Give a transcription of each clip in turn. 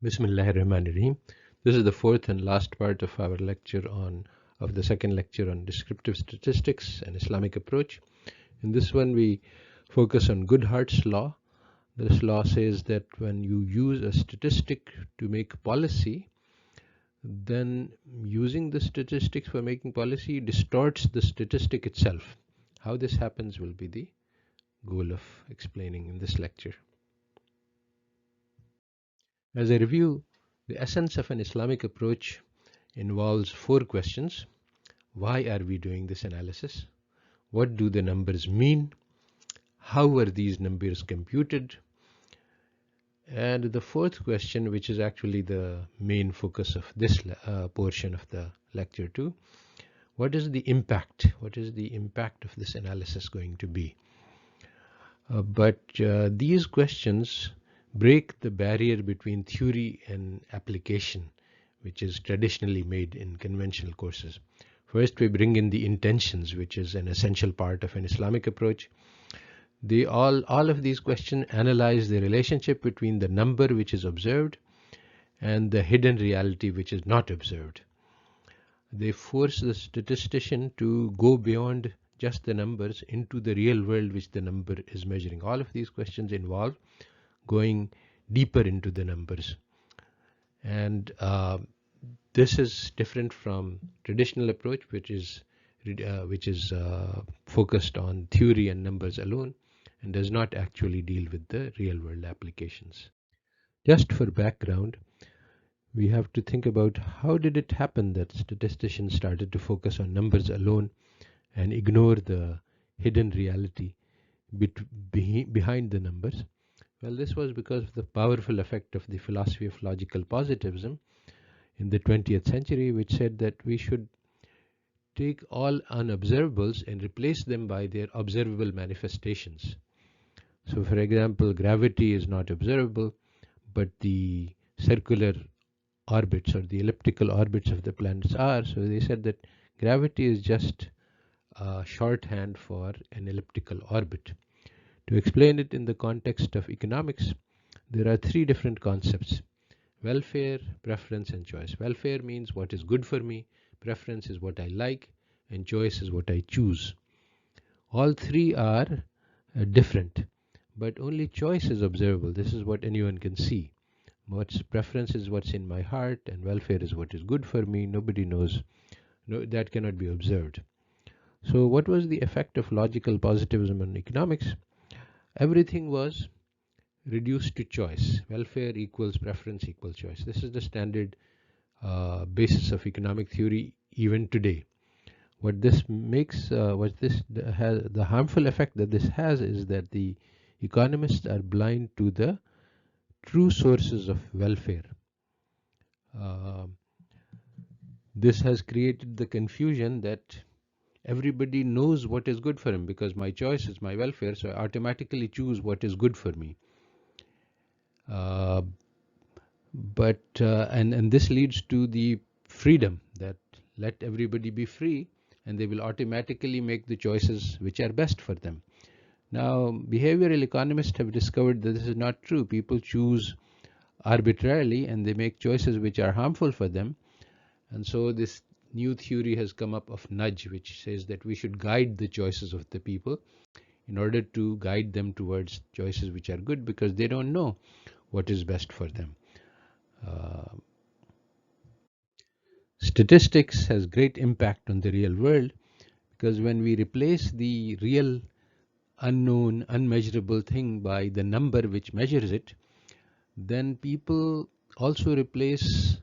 Bismillahirrahmanirrahim. This is the fourth and last part of our lecture of the second lecture on descriptive statistics and Islamic approach. In this one, we focus on Goodhart's law. This law says that when you use a statistic to make policy, then using the statistics for making policy distorts the statistic itself. How this happens will be the goal of explaining in this lecture. As a review, the essence of an Islamic approach involves four questions. Why are we doing this analysis? What do the numbers mean? How were these numbers computed? And the fourth question, which is actually the main focus of this portion of the lecture too, what is the impact? What is the impact of this analysis going to be? But these questions break the barrier between theory and application, which is traditionally made in conventional courses. First, we bring in the intentions, which is an essential part of an Islamic approach. All of these questions analyze the relationship between the number which is observed and the hidden reality which is not observed. They force the statistician to go beyond just the numbers into the real world which the number is measuring. All of these questions involve going deeper into the numbers. And this is different from traditional approach, which is focused on theory and numbers alone and does not actually deal with the real world applications. Just for background, we have to think about how did it happen that statisticians started to focus on numbers alone and ignore the hidden reality behind the numbers. Well, this was because of the powerful effect of the philosophy of logical positivism in the 20th century, which said that we should take all unobservables and replace them by their observable manifestations. So, for example, gravity is not observable, but the circular orbits or the elliptical orbits of the planets are. So they said that gravity is just a shorthand for an elliptical orbit. To explain it in the context of economics, there are three different concepts: welfare, preference, and choice. Welfare means what is good for me, preference is what I like, and choice is what I choose. All three are different, but only choice is observable. This is what anyone can see. What's preference is what's in my heart, and welfare is what is good for me. Nobody knows. No, that cannot be observed. So what was the effect of logical positivism on economics? Everything was reduced to choice. Welfare equals preference equals choice. This is the standard basis of economic theory even today. What this makes, the harmful effect that this has is that the economists are blind to the true sources of welfare. This has created the confusion that everybody knows what is good for him because my choice is my welfare, so I automatically choose what is good for me. And this leads to the freedom that let everybody be free and they will automatically make the choices which are best for them. Now, behavioral economists have discovered that this is not true. People choose arbitrarily and they make choices which are harmful for them. And so this new theory has come up of nudge, which says that we should guide the choices of the people in order to guide them towards choices which are good because they don't know what is best for them. Statistics has great impact on the real world because when we replace the real unknown, unmeasurable thing by the number which measures it, then people also replace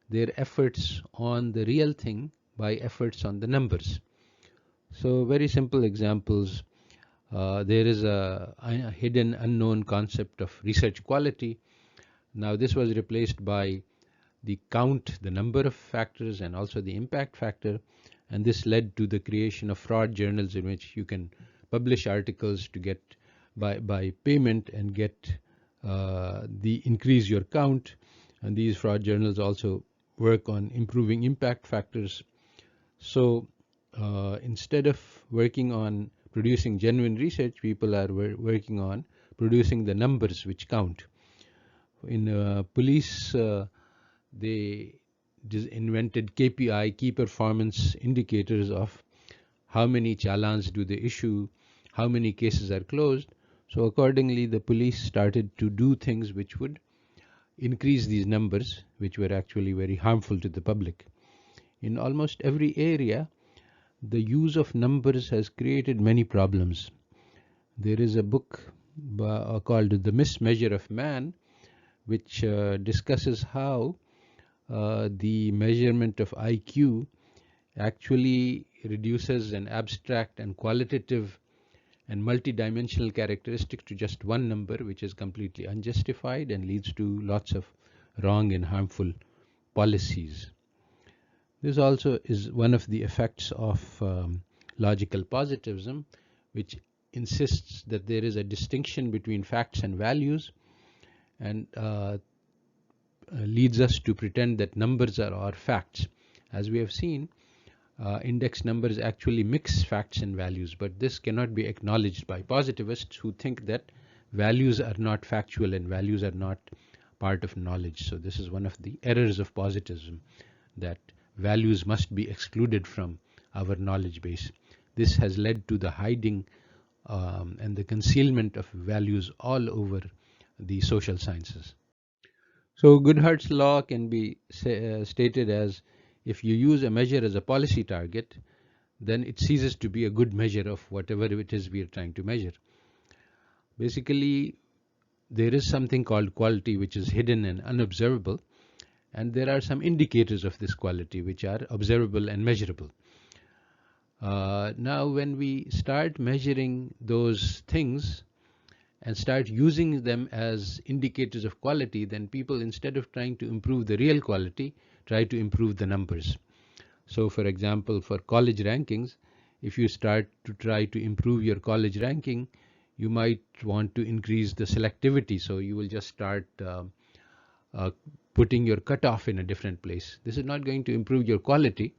their efforts on the real thing by efforts on the numbers. So very simple examples. There is a hidden unknown concept of research quality. Now this was replaced by the count, the number of factors and also the impact factor, and this led to the creation of fraud journals in which you can publish articles to get by payment and get increase your count, and these fraud journals also work on improving impact factors. So instead of working on producing genuine research, people are working on producing the numbers which count. In police, they just invented KPI, key performance indicators, of how many challans do they issue, how many cases are closed. So accordingly, the police started to do things which would increase these numbers, which were actually very harmful to the public. In almost every area, the use of numbers has created many problems. There is a book called The Mismeasure of Man, which discusses how the measurement of IQ actually reduces an abstract and qualitative and multidimensional characteristic to just one number, which is completely unjustified and leads to lots of wrong and harmful policies. This also is one of the effects of logical positivism, which insists that there is a distinction between facts and values, and leads us to pretend that numbers are our facts. As we have seen, index numbers actually mix facts and values, but this cannot be acknowledged by positivists who think that values are not factual and values are not part of knowledge. So this is one of the errors of positivism, that values must be excluded from our knowledge base. This has led to the hiding and the concealment of values all over the social sciences. So Goodhart's law can be stated as, if you use a measure as a policy target, then it ceases to be a good measure of whatever it is we are trying to measure. Basically, there is something called quality which is hidden and unobservable, and there are some indicators of this quality which are observable and measurable. Now, when we start measuring those things and start using them as indicators of quality, then people, instead of trying to improve the real quality, try to improve the numbers. So for example, for college rankings, if you start to try to improve your college ranking, you might want to increase the selectivity. So you will just start putting your cutoff in a different place. This is not going to improve your quality.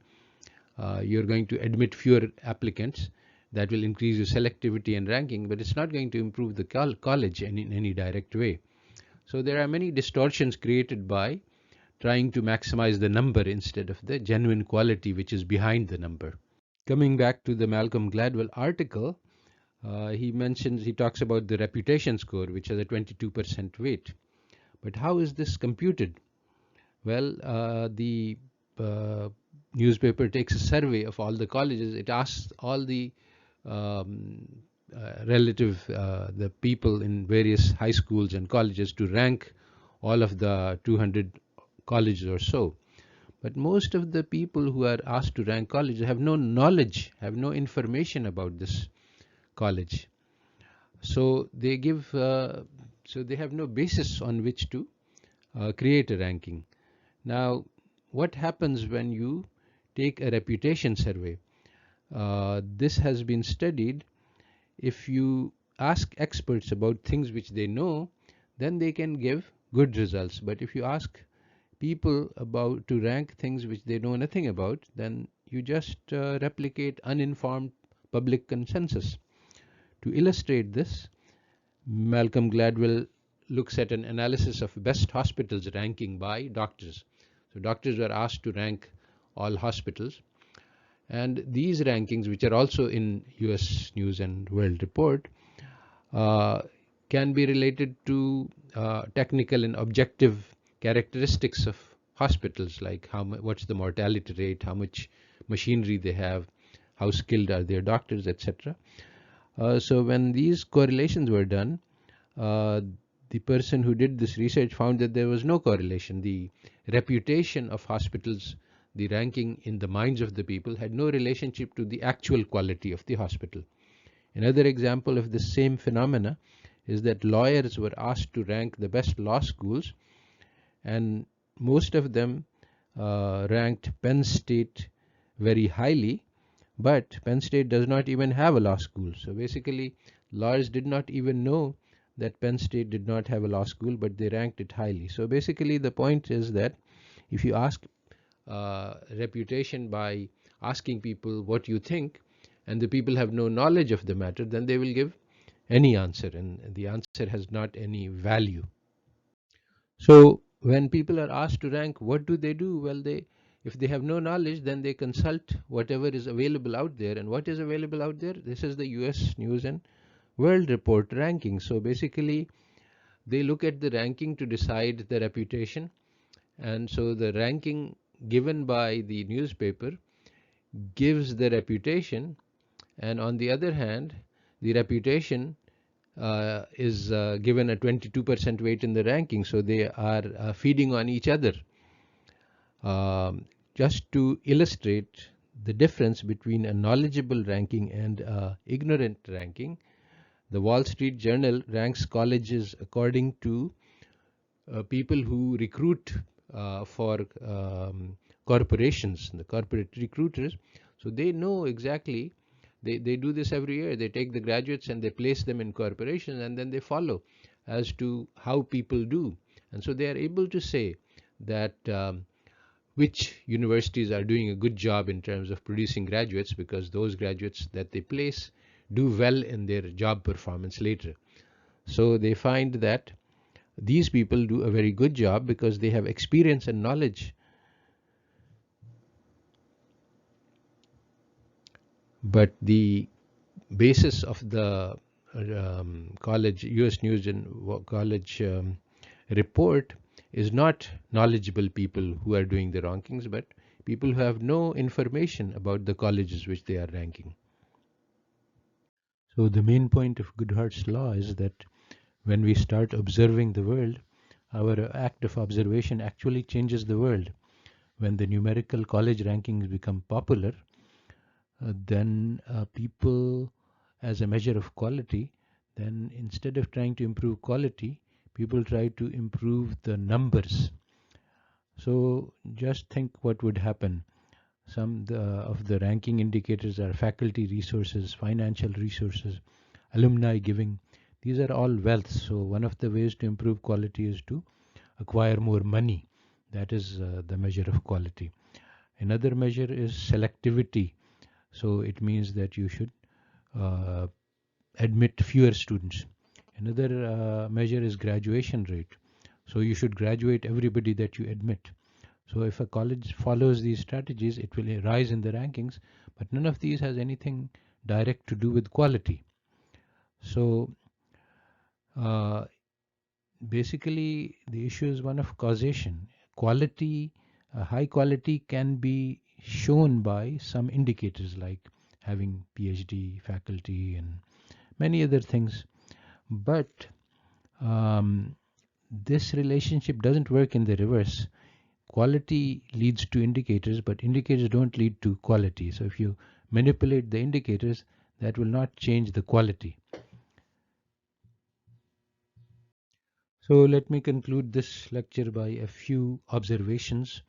You're going to admit fewer applicants. That will increase your selectivity and ranking, but it's not going to improve the college in any direct way. So there are many distortions created by trying to maximize the number instead of the genuine quality which is behind the number. Coming back to the Malcolm Gladwell article, he talks about the reputation score, which has a 22% weight. But how is this computed? Well, the newspaper takes a survey of all the colleges. It asks all the the people in various high schools and colleges to rank all of the 200 colleges or so. But most of the people who are asked to rank colleges have no knowledge, have no information about this college. So they have no basis on which to create a ranking. Now, what happens when you take a reputation survey? This has been studied. If you ask experts about things which they know, then they can give good results. But if you ask people to rank things which they know nothing about, then you just replicate uninformed public consensus. To illustrate this, Malcolm Gladwell looks at an analysis of best hospitals ranking by doctors. So doctors were asked to rank all hospitals, and these rankings, which are also in US News and World Report, can be related to technical and objective characteristics of hospitals, like what's the mortality rate, how much machinery they have, how skilled are their doctors, etc. So when these correlations were done, the person who did this research found that there was no correlation. The reputation of hospitals, the ranking in the minds of the people, had no relationship to the actual quality of the hospital. Another example of this same phenomena is that lawyers were asked to rank the best law schools, and most of them ranked Penn State very highly, but Penn State does not even have a law school. So basically, lawyers did not even know that Penn State did not have a law school, but they ranked it highly. So basically, the point is that if you ask reputation by asking people what you think, and the people have no knowledge of the matter, then they will give any answer, and the answer has not any value. So when people are asked to rank, what do they do? Well, if they have no knowledge, then they consult whatever is available out there. And what is available out there? This is the US News and World Report ranking. So basically, they look at the ranking to decide the reputation. And so the ranking given by the newspaper gives the reputation, and on the other hand, the reputation is given a 22% weight in the ranking, so they are feeding on each other. Just to illustrate the difference between a knowledgeable ranking and ignorant ranking, the Wall Street Journal ranks colleges according to people who recruit for corporations, the corporate recruiters. So they know exactly, they do this every year. They take the graduates and they place them in corporations, and then they follow as to how people do. And so they are able to say that which universities are doing a good job in terms of producing graduates, because those graduates that they place do well in their job performance later. So they find that these people do a very good job because they have experience and knowledge. But the basis of the college US News and college report is not knowledgeable people who are doing the rankings, but people who have no information about the colleges which they are ranking. So the main point of Goodhart's law is that when we start observing the world, our act of observation actually changes the world. When the numerical college rankings become popular, then people, as a measure of quality, then instead of trying to improve quality, people try to improve the numbers. So just think what would happen. Of the ranking indicators are faculty resources, financial resources, alumni giving. These are all wealth. So one of the ways to improve quality is to acquire more money. That is the measure of quality. Another measure is selectivity. So it means that you should uh, admit fewer students. Another measure is graduation rate. So you should graduate everybody that you admit. So if a college follows these strategies, it will rise in the rankings, but none of these has anything direct to do with quality. So uh, basically, the issue is one of causation. Quality, high quality can be shown by some indicators like having PhD faculty and many other things. But um, this relationship doesn't work in the reverse. Quality leads to indicators, but indicators don't lead to quality. So if you manipulate the indicators, that will not change the quality. So let me conclude this lecture by a few observations.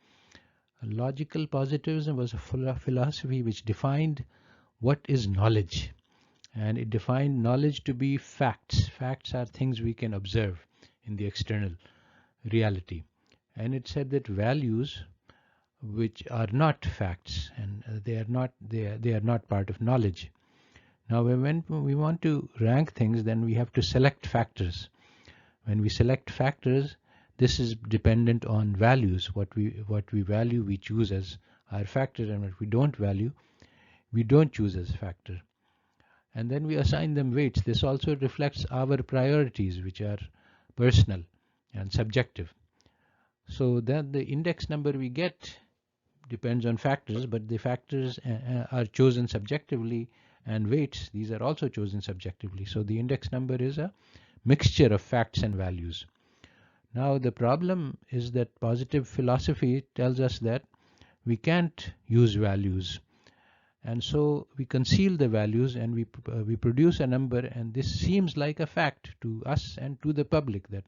Logical positivism was a philosophy which defined what is knowledge. And it defined knowledge to be facts. Facts are things we can observe in the external reality. And it said that values, which are not facts, and they are not part of knowledge. Now, when we want to rank things, then we have to select factors. When we select factors, this is dependent on values. What we value, we choose as our factor, and what we don't value, we don't choose as factor. And then we assign them weights. This also reflects our priorities, which are personal and subjective. So then the index number we get depends on factors, but the factors are chosen subjectively, and weights, these are also chosen subjectively. So the index number is a mixture of facts and values. Now the problem is that positive philosophy tells us that we can't use values, and so we conceal the values, and we produce a number, and this seems like a fact to us and to the public, that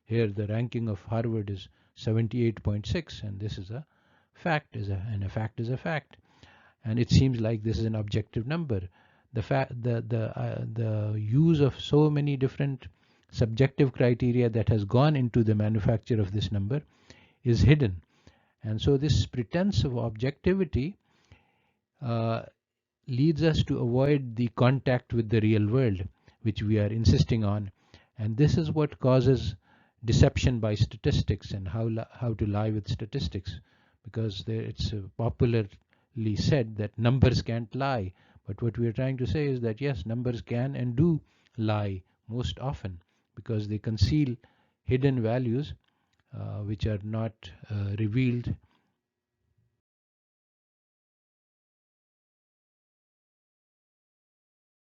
here the ranking of Harvard is 78.6, and this is a fact, and a fact is a fact, and it seems like this is an objective number. The use of so many different subjective criteria that has gone into the manufacture of this number is hidden, and so this pretense of objectivity uh, leads us to avoid the contact with the real world, which we are insisting on, and this is what causes deception by statistics and how to lie with statistics, because it's popularly said that numbers can't lie. But what we are trying to say is that yes, numbers can and do lie most often, because they conceal hidden values which are not revealed